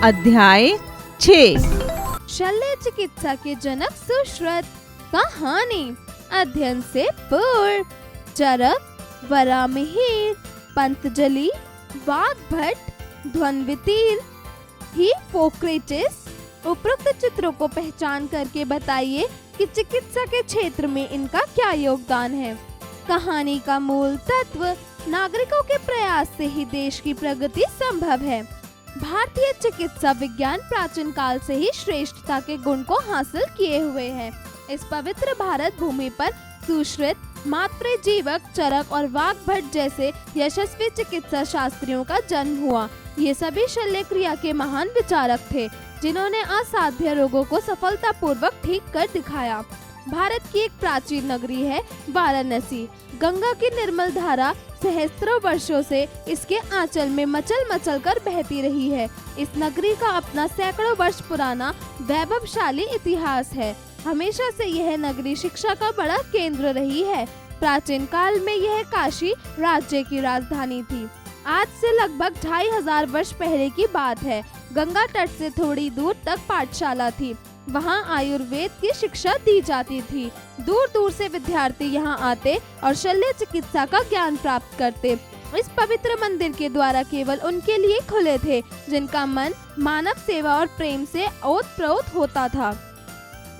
अध्याय 6। शल्य चिकित्सा के जनक सुश्रुत। कहानी अध्ययन से पूर्व चरक, वरामिहिर, पंतजलि, वाग्भट, ध्वन्वितीर, हिप्पोक्रेटिस। उपरोक्त चित्रों को पहचान करके बताइए कि चिकित्सा के क्षेत्र में इनका क्या योगदान है। कहानी का मूल तत्व, नागरिकों के प्रयास से ही देश की प्रगति संभव है। भारतीय चिकित्सा विज्ञान प्राचीन काल से ही श्रेष्ठता के गुण को हासिल किए हुए है। इस पवित्र भारत भूमि पर सुश्रुत, मातृजीवक, चरक और वाग्भट जैसे यशस्वी चिकित्सा शास्त्रियों का जन्म हुआ। ये सभी शल्य क्रिया के महान विचारक थे, जिन्होंने असाध्य रोगों को सफलतापूर्वक ठीक कर दिखाया। भारत की एक प्राचीन नगरी है वाराणसी। गंगा की निर्मल धारा सहस्त्रों वर्षों से इसके आंचल में मचल मचल कर बहती रही है। इस नगरी का अपना सैकड़ों वर्ष पुराना वैभवशाली इतिहास है। हमेशा से यह नगरी शिक्षा का बड़ा केंद्र रही है। प्राचीन काल में यह काशी राज्य की राजधानी थी। आज से लगभग 2500 वर्ष पहले की बात है। गंगा तट से थोड़ी दूर तक पाठशाला थी। वहाँ आयुर्वेद की शिक्षा दी जाती थी। दूर दूर से विद्यार्थी यहाँ आते और शल्य चिकित्सा का ज्ञान प्राप्त करते। इस पवित्र मंदिर के द्वारा केवल उनके लिए खुले थे जिनका मन मानव सेवा और प्रेम से ओतप्रोत होता था,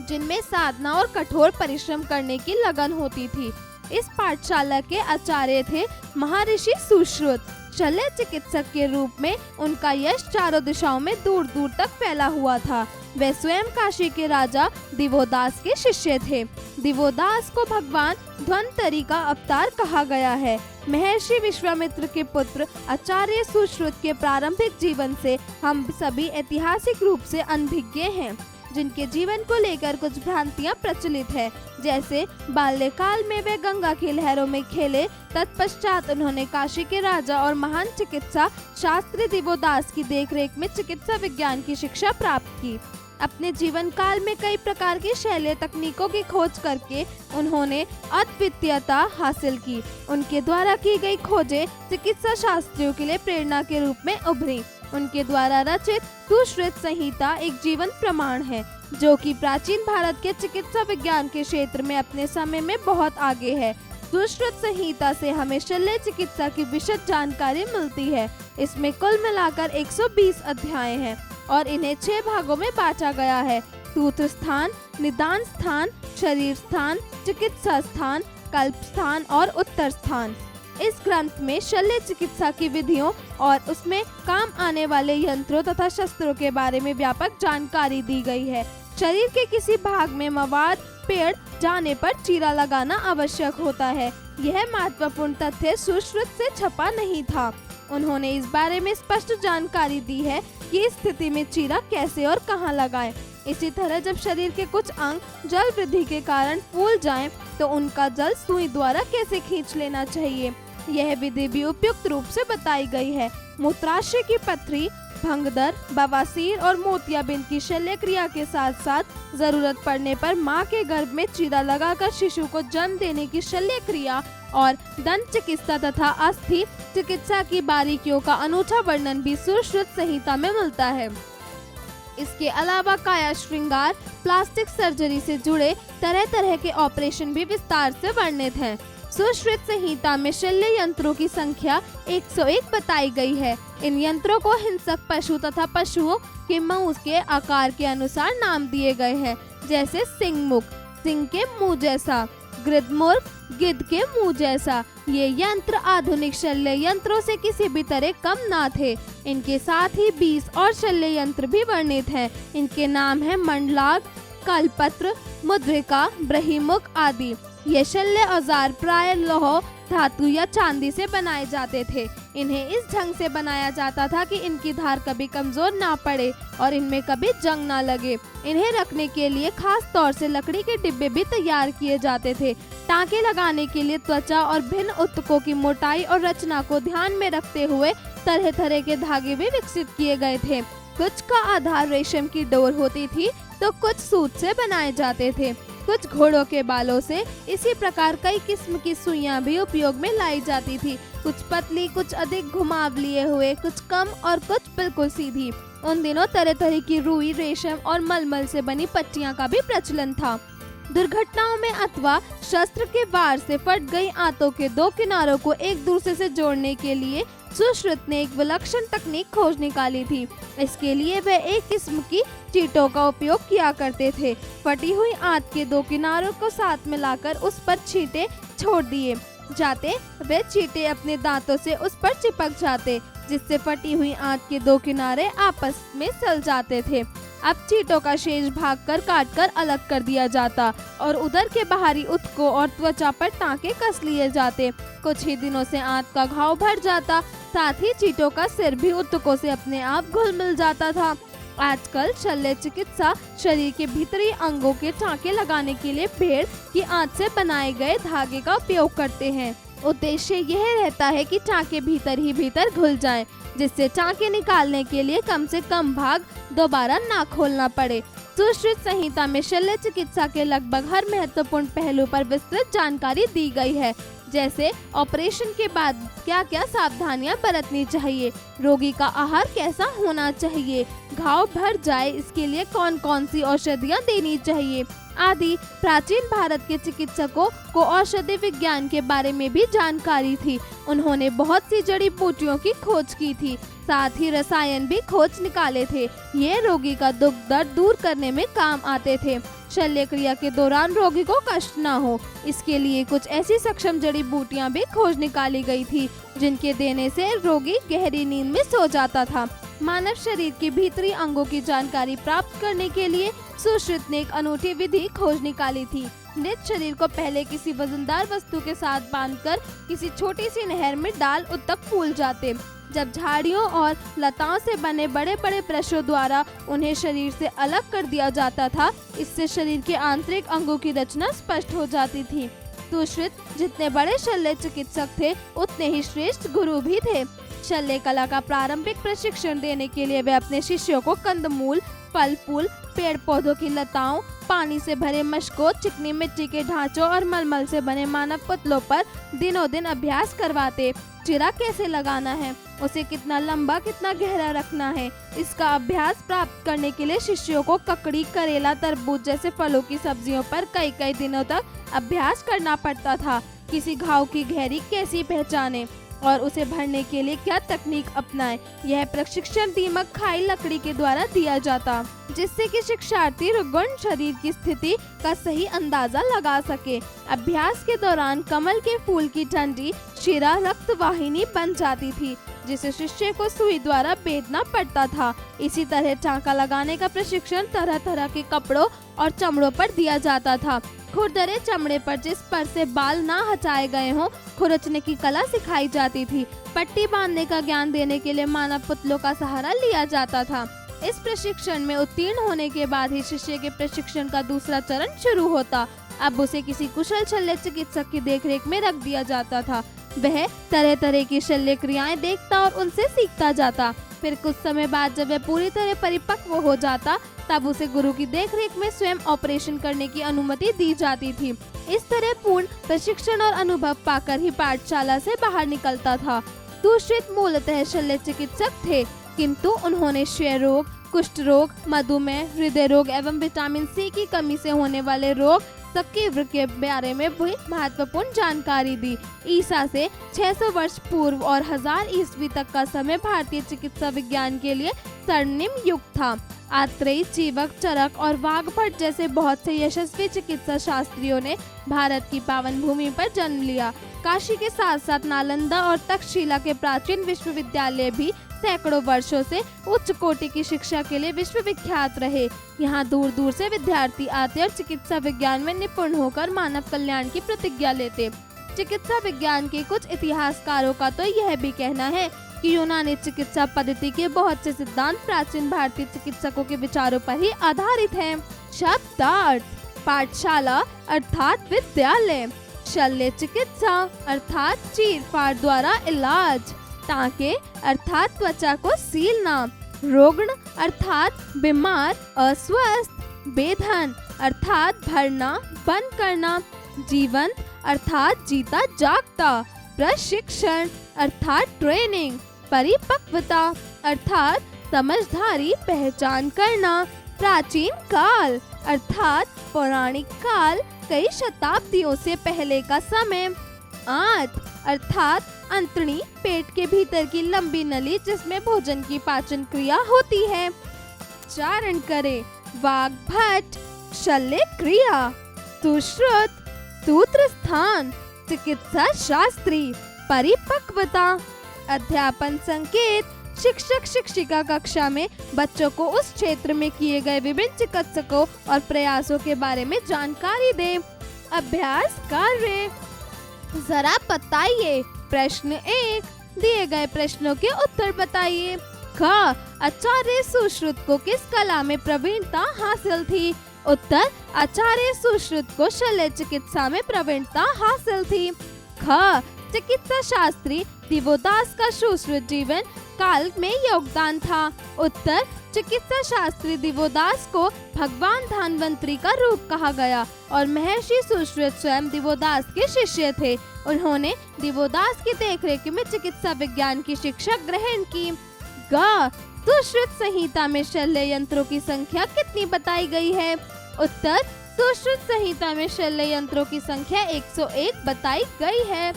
जिनमें साधना और कठोर परिश्रम करने की लगन होती थी। इस पाठशाला के आचार्य थे महर्षि सुश्रुत। शल्य चिकित्सक के रूप में उनका यश चारों दिशाओं में दूर दूर तक फैला हुआ था। वे स्वयं काशी के राजा दिवोदास के शिष्य थे। दिवोदास को भगवान धन्वंतरि का अवतार कहा गया है। महर्षि विश्वामित्र के पुत्र आचार्य सुश्रुत के प्रारंभिक जीवन से हम सभी ऐतिहासिक रूप से अनभिज्ञ हैं, जिनके जीवन को लेकर कुछ भ्रांतियां प्रचलित है। जैसे बाल्यकाल में वे गंगा की लहरों में खेले, तत्पश्चात उन्होंने काशी के राजा और महान चिकित्सा शास्त्री दिवोदास की देखरेख में चिकित्सा विज्ञान की शिक्षा प्राप्त की। अपने जीवन काल में कई प्रकार की शैल्य तकनीकों की खोज करके उन्होंने अद्वितीयता हासिल की। उनके द्वारा की गई खोजें चिकित्सा शास्त्रियों के लिए प्रेरणा के रूप में उभरी। उनके द्वारा रचित सुश्रुत संहिता एक जीवन प्रमाण है, जो कि प्राचीन भारत के चिकित्सा विज्ञान के क्षेत्र में अपने समय में बहुत आगे है। सुश्रुत संहिता से हमें शल्य चिकित्सा की विशद जानकारी मिलती है। इसमें कुल मिलाकर 120 अध्याय हैं और इन्हें 6 भागों में बांटा गया है: सूत्र स्थान, निदान स्थान, शरीर स्थान, चिकित्सा स्थान, कल्प स्थान और उत्तर स्थान। इस ग्रंथ में शल्य चिकित्सा की विधियों और उसमें काम आने वाले यंत्रों तथा शस्त्रों के बारे में व्यापक जानकारी दी गई है। शरीर के किसी भाग में मवाद पेड़ जाने पर चीरा लगाना आवश्यक होता है। यह महत्वपूर्ण तथ्य सुश्रुत से छपा नहीं था। उन्होंने इस बारे में स्पष्ट जानकारी दी है कि इस स्थिति में चीरा कैसे और कहाँ लगाएं। इसी तरह जब शरीर के कुछ अंग जल वृद्धि के कारण फूल जाएं, तो उनका जल सुई द्वारा कैसे खींच लेना चाहिए, यह विधि भी उपयुक्त रूप से बताई गई है। मूत्राशय की पथरी, भंगदर, बवासीर और मोतियाबिंद की शल्य क्रिया के साथ साथ जरूरत पड़ने पर मां के गर्भ में चीरा लगाकर शिशु को जन्म देने की शल्य क्रिया और दंत चिकित्सा तथा अस्थि चिकित्सा की बारीकियों का अनूठा वर्णन भी सुश्रुत संहिता में मिलता है। इसके अलावा काया श्रृंगार, प्लास्टिक सर्जरी से जुड़े तरह तरह के ऑपरेशन भी विस्तार से वर्णित हैं। सुश्रुत संहिता में शल्य यंत्रों की संख्या 101 बताई गई है। इन यंत्रों को हिंसक पशु तथा पशुओं के मुंह के आकार के अनुसार नाम दिए गए हैं, जैसे सिंहमुख, सिंह के मुंह जैसा, गृद्धमुख, गिद्ध के मुंह जैसा। ये यंत्र आधुनिक शल्य यंत्रों से किसी भी तरह कम ना थे। इनके साथ ही 20 और शल्य यंत्र भी वर्णित हैं। इनके नाम है मंडलाक, कलपत्र, मुद्रिका, ब्रह्मीमुख आदि। ये शल्य औजार प्राय लौह, धातु या चांदी से बनाए जाते थे। इन्हें इस ढंग से बनाया जाता था कि इनकी धार कभी कमजोर ना पड़े और इनमें कभी जंग ना लगे। इन्हें रखने के लिए खास तौर से लकड़ी के डिब्बे भी तैयार किए जाते थे। टाँके लगाने के लिए त्वचा और भिन्न ऊतकों की मोटाई और रचना को ध्यान में रखते हुए तरह तरह के धागे भी विकसित किए गए थे। कुछ का आधार रेशम की डोर होती थी तो कुछ सूत से बनाए जाते थे। कुछ घोड़ों के बालों से इसी प्रकार कई किस्म की सुइयां भी उपयोग में लाई जाती थी। कुछ पतली, कुछ अधिक घुमाव लिए हुए, कुछ कम और कुछ बिल्कुल सीधी। उन दिनों तरह तरह की रुई, रेशम और मलमल से बनी पट्टियां का भी प्रचलन था। दुर्घटनाओं में अथवा शस्त्र के वार से फट गई आंतों के दो किनारों को एक दूसरे से जोड़ने के लिए सुश्रुत ने एक विलक्षण तकनीक खोज निकाली थी। इसके लिए वे एक किस्म की चींटों का उपयोग किया करते थे। फटी हुई आंत के दो किनारों को साथ मिलाकर उस पर छींटे छोड़ दिए जाते। वे छींटे अपने दांतों से उस पर चिपक जाते, जिससे फटी हुई आंत के दो किनारे आपस में सल जाते थे। अब चींटों का शेष भाग कर काट कर अलग कर दिया जाता और उदर के बाहरी ऊतकों और त्वचा पर टांके कस लिए जाते। कुछ ही दिनों से आंत का घाव भर जाता, साथ ही चींटों का सिर भी ऊतकों से अपने आप घुल मिल जाता था। आजकल शल्य चिकित्सा शरीर के भीतरी अंगों के टांके लगाने के लिए भेड़ की आंत से बनाए गए धागे का उपयोग करते हैं। उद्देश्य यह रहता है कि टांके भीतर ही भीतर घुल जाएं, जिससे टांके निकालने के लिए कम से कम भाग दोबारा ना खोलना पड़े। सुश्रुत संहिता में शल्य चिकित्सा के लगभग हर महत्वपूर्ण पहलू पर विस्तृत जानकारी दी गई है, जैसे ऑपरेशन के बाद क्या क्या सावधानियां बरतनी चाहिए, रोगी का आहार कैसा होना चाहिए, घाव भर जाए इसके लिए कौन कौन सी औषधियां देनी चाहिए आदि। प्राचीन भारत के चिकित्सकों को औषधि विज्ञान के बारे में भी जानकारी थी। उन्होंने बहुत सी जड़ी बूटियों की खोज की थी, साथ ही रसायन भी खोज निकाले थे। ये रोगी का दुख दर्द दूर करने में काम आते थे। शल्य क्रिया के दौरान रोगी को कष्ट न हो, इसके लिए कुछ ऐसी सक्षम जड़ी बूटियां भी खोज निकाली गई थी, जिनके देने से रोगी गहरी नींद में सो जाता था। मानव शरीर के भीतरी अंगों की जानकारी प्राप्त करने के लिए सुश्रुत ने एक अनूठी विधि खोज निकाली थी। मृत शरीर को पहले किसी वजनदार वस्तु के साथ बांधकर किसी छोटी सी नहर में डाल उत तक फूल जाते। जब झाड़ियों और लताओं से बने बड़े बड़े ब्रशों द्वारा उन्हें शरीर से अलग कर दिया जाता था, इससे शरीर के आंतरिक अंगों की रचना स्पष्ट हो जाती थी। सुश्रुत जितने बड़े शल्य चिकित्सक थे, उतने ही श्रेष्ठ गुरु भी थे। शल्य कला का प्रारंभिक प्रशिक्षण देने के लिए वे अपने शिष्यों को कंदमूल, फल फूल, पेड़ पौधों की लताओं, पानी से भरे मशकों, चिकनी मिट्टी के ढांचों और मलमल से बने मानव पुतलों पर दिनों दिन अभ्यास करवाते। चिरा कैसे लगाना है, उसे कितना लंबा कितना गहरा रखना है, इसका अभ्यास प्राप्त करने के लिए शिष्यों को ककड़ी, करेला, तरबूज जैसे फलों की सब्जियों पर कई कई दिनों तक अभ्यास करना पड़ता था। किसी घाव की गहरी कैसी पहचाने और उसे भरने के लिए क्या तकनीक अपनाएं, यह प्रशिक्षण दीमक खाई लकड़ी के द्वारा दिया जाता, जिससे कि शिक्षार्थी रुग्ण शरीर की स्थिति का सही अंदाजा लगा सके। अभ्यास के दौरान कमल के फूल की डंडी शिरा रक्त वाहिनी बन जाती थी, जिसे शिष्य को सुई द्वारा बेधना पड़ता था। इसी तरह टांका लगाने का प्रशिक्षण तरह तरह के कपड़ों और चमड़ों पर दिया जाता था। खुरदरे चमड़े पर जिस पर से बाल ना हटाए गए हों, खुरचने की कला सिखाई जाती थी। पट्टी बांधने का ज्ञान देने के लिए मानव पुतलों का सहारा लिया जाता था। इस प्रशिक्षण में उत्तीर्ण होने के बाद ही शिष्य के प्रशिक्षण का दूसरा चरण शुरू होता। अब उसे किसी कुशल शल्य चिकित्सक की देखरेख में रख दिया जाता था। वह तरह तरह की शल्य क्रियाएं देखता और उनसे सीखता जाता। फिर कुछ समय बाद जब वह पूरी तरह परिपक्व हो जाता, तब उसे गुरु की देखरेख में स्वयं ऑपरेशन करने की अनुमति दी जाती थी। इस तरह पूर्ण प्रशिक्षण और अनुभव पाकर ही पाठशाला से बाहर निकलता था। सुश्रुत मूलतः शल्य चिकित्सक थे, किंतु उन्होंने क्षय रोग, कुष्ठ रोग, मधुमेह, हृदय रोग एवं विटामिन सी की कमी से होने वाले रोग सकीव्र के बारे में भी महत्वपूर्ण जानकारी दी। ईसा से 600 वर्ष पूर्व और 1000 ईस्वी तक का समय भारतीय चिकित्सा विज्ञान के लिए स्वर्णिम युग था। आत्रेय, चीवक, चरक और वाघभट्ट जैसे बहुत से यशस्वी चिकित्सा शास्त्रियों ने भारत की पावन भूमि पर जन्म लिया। काशी के साथ साथ नालंदा और तक्षशिला के प्राचीन विश्वविद्यालय भी सैकड़ों वर्षों से उच्च कोटि की शिक्षा के लिए विश्वविख्यात रहे। यहाँ दूर दूर से विद्यार्थी आते और चिकित्सा विज्ञान में निपुण होकर मानव कल्याण की प्रतिज्ञा लेते। चिकित्सा विज्ञान के कुछ इतिहासकारों का तो यह भी कहना है कि यूनानी चिकित्सा पद्धति के बहुत से सिद्धांत प्राचीन भारतीय चिकित्सकों के विचारों पर ही आधारित हैं। शब्दार्थ: पाठशाला अर्थात विद्यालय, शल्य चिकित्सा अर्थात चीर-फाड़ द्वारा इलाज, टांके अर्थात त्वचा को सीलना, रोगण अर्थात बीमार, अस्वस्थ, बेधन अर्थात भरना, बंद करना। जीवन अर्थात जीता जागता। प्रशिक्षण अर्थात ट्रेनिंग। परिपक्वता अर्थात समझदारी, पहचान करना। प्राचीन काल अर्थात पौराणिक काल, कई शताब्दियों से पहले का समय। आंत अर्थात अंतड़ी, पेट के भीतर की लंबी नली जिसमें भोजन की पाचन क्रिया होती है। चारण करे। वाग्भट शल्य क्रिया। सुश्रुत सूत्र स्थान। चिकित्सा शास्त्री। परिपक्वता। अध्यापन संकेत। शिक्षक शिक्षिका कक्षा में बच्चों को उस क्षेत्र में किए गए विभिन्न चिकित्सकों और प्रयासों के बारे में जानकारी दे। अभ्यास कार्य। जरा बताइए। प्रश्न 1, दिए गए प्रश्नों के उत्तर बताइए। क, आचार्य सुश्रुत को किस कला में प्रवीणता हासिल थी? उत्तर, आचार्य सुश्रुत को शल्य चिकित्सा में प्रवीणता हासिल थी। ख, चिकित्सा शास्त्री दिवोदास का सुश्रुत जीवन काल में योगदान था। उत्तर, चिकित्सा शास्त्री दिवोदास को भगवान धन्वंतरी का रूप कहा गया और महर्षि सुश्रुत स्वयं दिवोदास के शिष्य थे। उन्होंने दिवोदास की देखरेख में चिकित्सा विज्ञान की शिक्षा ग्रहण की। ग, सुश्रुत संहिता में शल्य यंत्रों की संख्या कितनी बताई गई है? उत्तर, सुश्रुत संहिता में शल्य यंत्रों की संख्या 101 बताई गई है।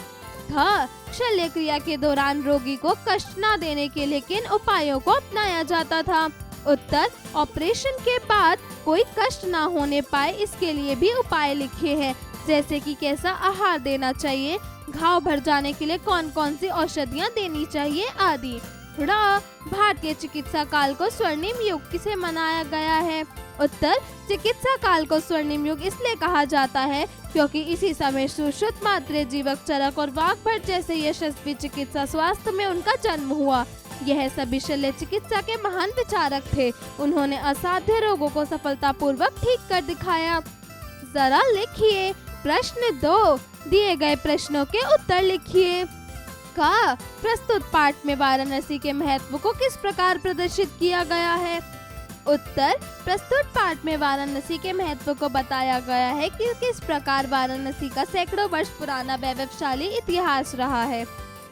ध, शल्य क्रिया के दौरान रोगी को कष्ट न देने के लिए किन उपायों को अपनाया जाता था? उत्तर, ऑपरेशन के बाद कोई कष्ट न होने पाए इसके लिए भी उपाय लिखे हैं, जैसे कि कैसा आहार देना चाहिए, घाव भर जाने के लिए कौन कौन सी औषधियाँ देनी चाहिए आदि। ड़, भारतीय चिकित्सा काल को स्वर्णिम युग किसे मनाया गया है? उत्तर, चिकित्सा काल को स्वर्णिम युग इसलिए कहा जाता है क्योंकि इसी समय सुश्रुत, मात्रे जीवक, चरक और वाग्भट जैसे यशस्वी चिकित्सा स्वास्थ्य में उनका जन्म हुआ। यह सभी शल्य चिकित्सा के महान विचारक थे। उन्होंने असाध्य रोगों को सफलतापूर्वक ठीक कर दिखाया। जरा लिखिए। प्रश्न 2, दिए गए प्रश्नों के उत्तर लिखिए। क, प्रस्तुत पाठ में वाराणसी के महत्व को किस प्रकार प्रदर्शित किया गया है? उत्तर, प्रस्तुत पाठ में वाराणसी के महत्व को बताया गया है कि किस प्रकार वाराणसी का सैकड़ों वर्ष पुराना वैभवशाली इतिहास रहा है।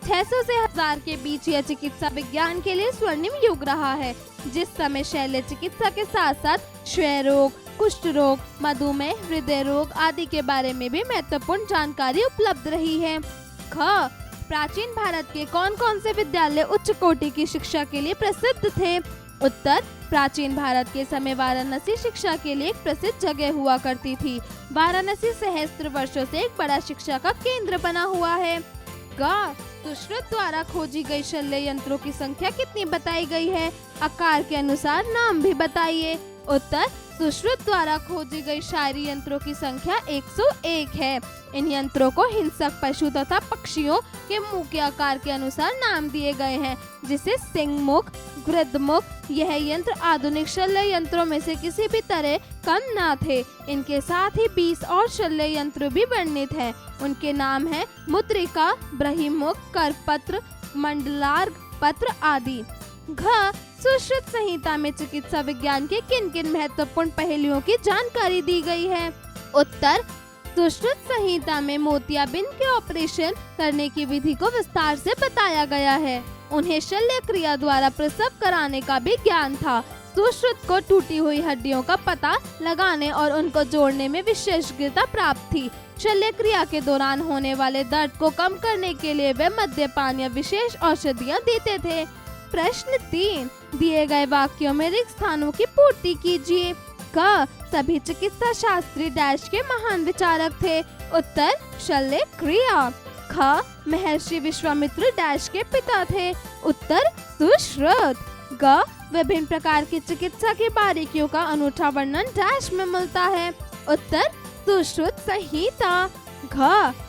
600 से 1000 के बीच यह चिकित्सा विज्ञान के लिए स्वर्णिम युग रहा है, जिस समय शल्य चिकित्सा के साथ साथ क्षय रोग, कुष्ठ रोग, मधुमेह, हृदय रोग आदि के बारे में भी महत्वपूर्ण जानकारी उपलब्ध रही है। ख, प्राचीन भारत के कौन कौन से विद्यालय उच्च कोटि की शिक्षा के लिए प्रसिद्ध थे? उत्तर, प्राचीन भारत के समय वाराणसी शिक्षा के लिए एक प्रसिद्ध जगह हुआ करती थी। वाराणसी सहस्त्र वर्षों से एक बड़ा शिक्षा का केंद्र बना हुआ है। ग, सुश्रुत द्वारा खोजी गई शल्य यंत्रों की संख्या कितनी बताई गई है? आकार के अनुसार नाम भी बताइए। उत्तर, सुश्रुत द्वारा खोजी गई शायरी यंत्रों की संख्या 101 है। इन यंत्रों को हिंसक पशु तथा पक्षियों के मुंह के आकार के अनुसार नाम दिए गए हैं, जिसे सिंह मुख, गृद मुख। यह यंत्र आधुनिक शल्य यंत्रों में से किसी भी तरह कम न थे। इनके साथ ही 20 और शल्य यंत्र भी वर्णित हैं। उनके नाम है मुद्रिका, ब्रह्ममुख, करपत्र, मंडलार्घ पत्र आदि। घ, सुश्रुत संहिता में चिकित्सा विज्ञान के किन किन महत्वपूर्ण पहलुओं की जानकारी दी गई है? उत्तर, सुश्रुत संहिता में मोतियाबिंद के ऑपरेशन करने की विधि को विस्तार से बताया गया है। उन्हें शल्य क्रिया द्वारा प्रसव कराने का भी ज्ञान था। सुश्रुत को टूटी हुई हड्डियों का पता लगाने और उनको जोड़ने में विशेषज्ञता प्राप्त थी। शल्य क्रिया के दौरान होने वाले दर्द को कम करने के लिए वे मद्यपान या विशेष औषधियाँ देते थे। प्रश्न 3, दिए गए वाक्यों में रिक्त स्थानों की पूर्ति कीजिए। क, सभी चिकित्सा शास्त्री डैश के महान विचारक थे। उत्तर, शल्य क्रिया। ख, महर्षि विश्वामित्र डैश के पिता थे। उत्तर, सुश्रुत। ग, विभिन्न प्रकार की चिकित्सा की बारीकियों का अनूठा वर्णन डैश में मिलता है। उत्तर, सुश्रुत संहिता। घ,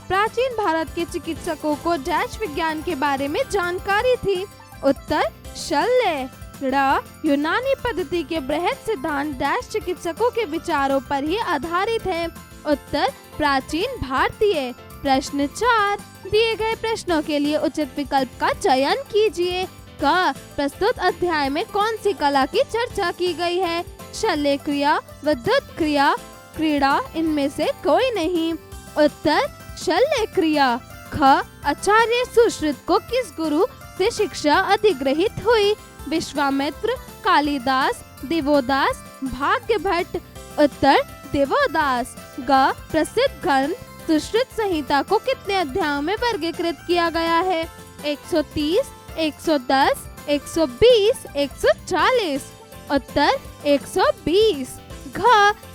प्राचीन भारत के चिकित्सकों को डैश विज्ञान के बारे में जानकारी थी। उत्तर, शल्य। ड़, यूनानी पद्धति के बृहद सिद्धांत डैश चिकित्सकों के विचारों पर ही आधारित है। उत्तर, प्राचीन भारतीय। प्रश्न 4, दिए गए प्रश्नों के लिए उचित विकल्प का चयन कीजिए। क, प्रस्तुत अध्याय में कौन सी कला की चर्चा की गई है? शल्य क्रिया, विद्युत क्रिया, क्रीड़ा इनमें से कोई नहीं। उत्तर शल्य क्रिया। ख आचार्य सुश्रुत को किस गुरु से शिक्षा अधिग्रहित हुई? विश्वामित्र, कालिदास, दिवोदास, भाग्यभट्ट। उत्तर दिवोदास। ग प्रसिद्ध ग्रंथ सुश्रुत संहिता को कितने अध्यायों में वर्गीकृत किया गया है? 130, 110, 120, 140। उत्तर 120। घ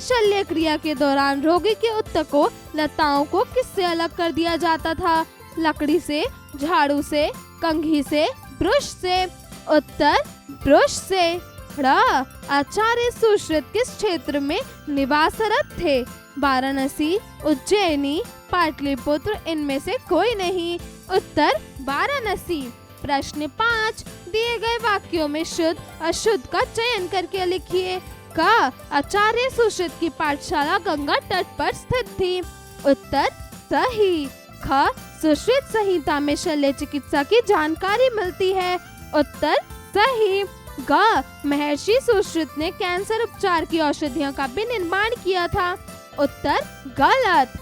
शल्य क्रिया के दौरान रोगी के ऊतकों लताओं को किससे अलग कर दिया जाता था? लकड़ी से, झाड़ू से, कंघी से, ब्रश से। उत्तर ब्रश से। ड़ आचार्य सुश्रुत किस क्षेत्र में निवासरत थे? वाराणसी, उज्जैनी, पाटलिपुत्र, इनमें से कोई नहीं। उत्तर वाराणसी। प्रश्न 5, दिए गए वाक्यों में शुद्ध अशुद्ध का चयन करके लिखिए। क आचार्य सुश्रुत की पाठशाला गंगा तट पर स्थित थी। उत्तर सही। ख सुश्रुत संहिता में शल्य चिकित्सा की जानकारी मिलती है। उत्तर सही। ग महर्षि सुश्रुत ने कैंसर उपचार की औषधियों का भी निर्माण किया था। उत्तर गलत।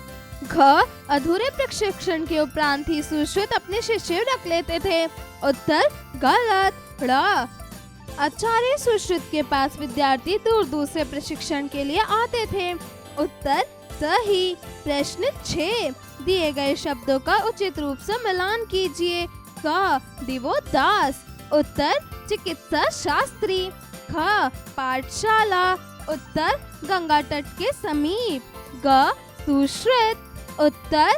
घ अधूरे प्रशिक्षण के उपरांत ही सुश्रुत अपने शिष्य रख लेते थे। उत्तर गलत। ड़ आचार्य सुश्रुत के पास विद्यार्थी दूर दूर से प्रशिक्षण के लिए आते थे। उत्तर सही। प्रश्न 6, दिए गए शब्दों का उचित रूप से मिलान कीजिए। क दिवोदास। उत्तर चिकित्सा शास्त्री। ख पाठशाला। उत्तर गंगा तट के समीप। ग सुश्रुत। उत्तर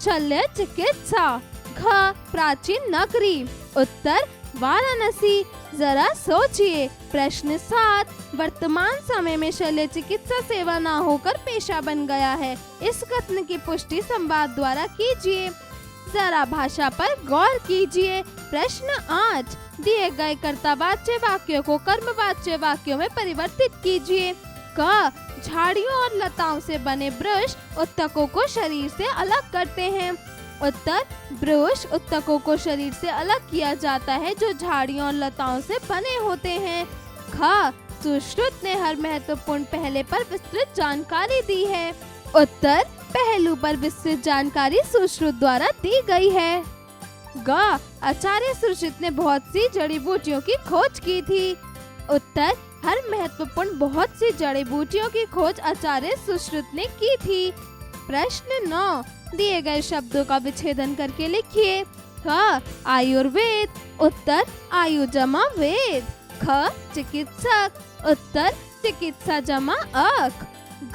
शल्य चिकित्सा। घ प्राचीन नगरी। उत्तर वाराणसी। जरा सोचिए। प्रश्न 7, वर्तमान समय में शल्य चिकित्सा सेवा न होकर पेशा बन गया है। इस कथन की पुष्टि संवाद द्वारा कीजिए। जरा भाषा पर गौर कीजिए। प्रश्न 8, दिए गए कर्तावाच्य वाक्यों को कर्मवाच्य वाक्यों में परिवर्तित कीजिए। क झाड़ियों और लताओं से बने ब्रश ऊतकों को शरीर से अलग करते हैं। उत्तर ब्रश ऊतकों को शरीर से अलग किया जाता है जो झाड़ियों और लताओं से बने होते हैं। ख सुश्रुत ने हर महत्वपूर्ण पहले पर विस्तृत जानकारी दी है। उत्तर पहलू पर विस्तृत जानकारी सुश्रुत द्वारा दी गई है। ग आचार्य सुश्रुत ने बहुत सी जड़ी बूटियों की खोज की थी। उत्तर हर महत्वपूर्ण बहुत सी जड़ी बूटियों की खोज आचार्य सुश्रुत ने की थी। प्रश्न 9, दिए गए शब्दों का विच्छेदन करके लिखिए। ख आयुर्वेद। उत्तर आयु जमा वेद। ख चिकित्सक। उत्तर चिकित्सा जमा अक।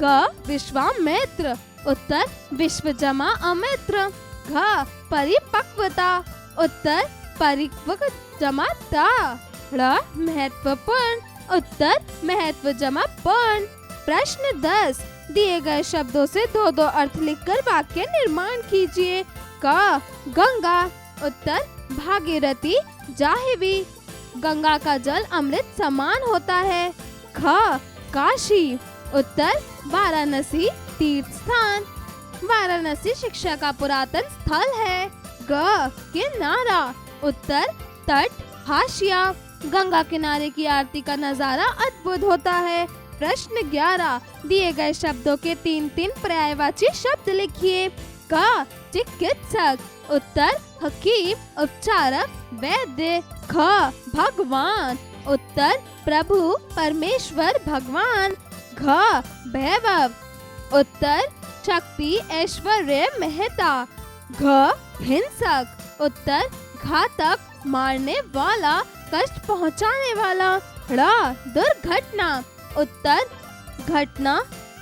ग विश्वामित्र। उत्तर विश्व जमा अमित्र। घ परिपक्वता। उत्तर परिपक्व जमा ता। ड़ महत्वपूर्ण। उत्तर महत्व जमा पूर्ण। प्रश्न 10, दिए गए शब्दों से 2-2 अर्थ लिखकर वाक्य निर्माण कीजिए। क गंगा। उत्तर भागीरथी जाह्नवी। गंगा का जल अमृत समान होता है। ख काशी। उत्तर वाराणसी तीर्थ स्थान। वाराणसी शिक्षा का पुरातन स्थल है। ग किनारा। उत्तर तट हाशिया। गंगा किनारे की आरती का नजारा अद्भुत होता है। प्रश्न 11, दिए गए शब्दों के 3-3 पर्यायवाची शब्द लिखिए। क चिकित्सक। उत्तर हकीम उपचारक वैद्य। ख भगवान। उत्तर प्रभु परमेश्वर भगवान। घ वैभव। उत्तर शक्ति ऐश्वर्य महता। घ हिंसक। उत्तर घातक मारने वाला कष्ट पहुंचाने वाला। ड़ दुर्घटना। उत्तर घटना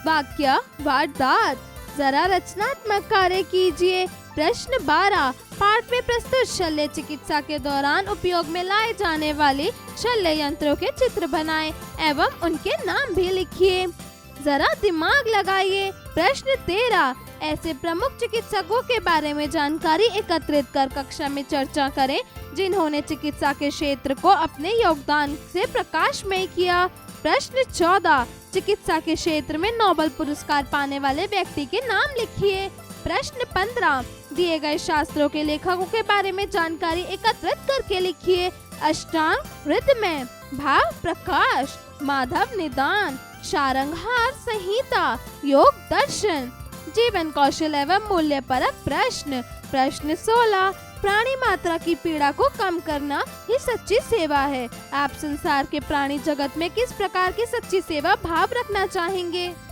वाक्य वारदात। जरा रचनात्मक कार्य कीजिए। प्रश्न 12, पाठ में प्रस्तुत शल्य चिकित्सा के दौरान उपयोग में लाए जाने वाले शल्य यंत्रों के चित्र बनाएं एवं उनके नाम भी लिखिए। जरा दिमाग लगाइए। प्रश्न 13, ऐसे प्रमुख चिकित्सकों के बारे में जानकारी एकत्रित कर कक्षा में चर्चा करें जिन्होंने चिकित्सा के क्षेत्र को अपने योगदान से प्रकाशमय किया। प्रश्न 14, चिकित्सा के क्षेत्र में नोबेल पुरस्कार पाने वाले व्यक्ति के नाम लिखिए। प्रश्न 15, दिए गए शास्त्रों के लेखकों के बारे में जानकारी एकत्रित करके लिखिए। अष्टांग हृदय, भाव प्रकाश, माधव निदान, सारंगहार संहिता, योग दर्शन। जीवन कौशल एवं मूल्य परक प्रश्न। प्रश्न 16, प्राणी मात्रा की पीड़ा को कम करना ही सच्ची सेवा है। आप संसार के प्राणी जगत में किस प्रकार की सच्ची सेवा भाव रखना चाहेंगे?